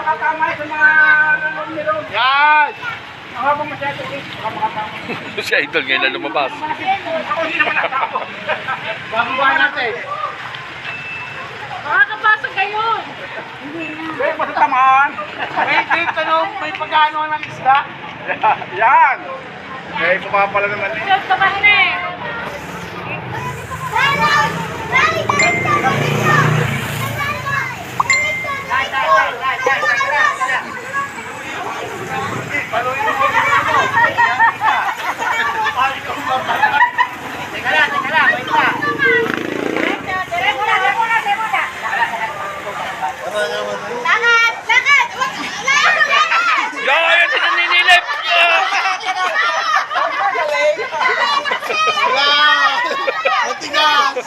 makakamay sa mga nilong. Yan! Habang masyado eh. Baka makatama. Si Idol ngayon na lumabas. Ako hindi naman nakako. Bababa natin. Makakapasok kayo. Eh, masatamaan. May dito no, may pagkano ng isda. Yan. Eh, pumapala naman eh. Ito ka na eh. Yan! Yan si naninilip! Wow! Matigas!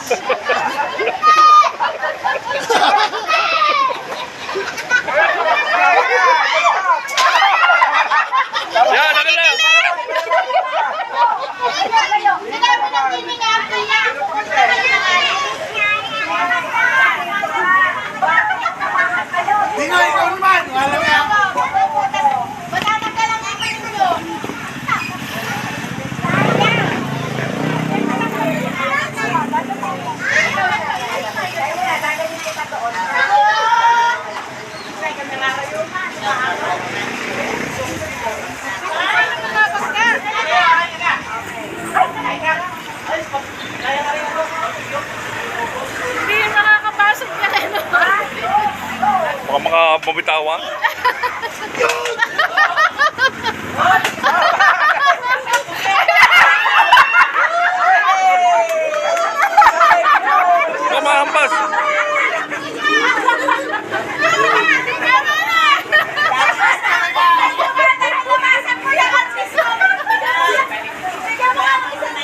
Yan! Ano na? Dino, ikaw naman! Alam yan! Hindi makakapasok na kayo. Baka mga bumitawan. Baka mahampas.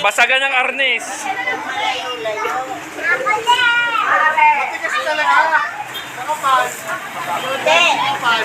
Basagan ng arnis. Matigas talaga! Nakapal! Nakapal!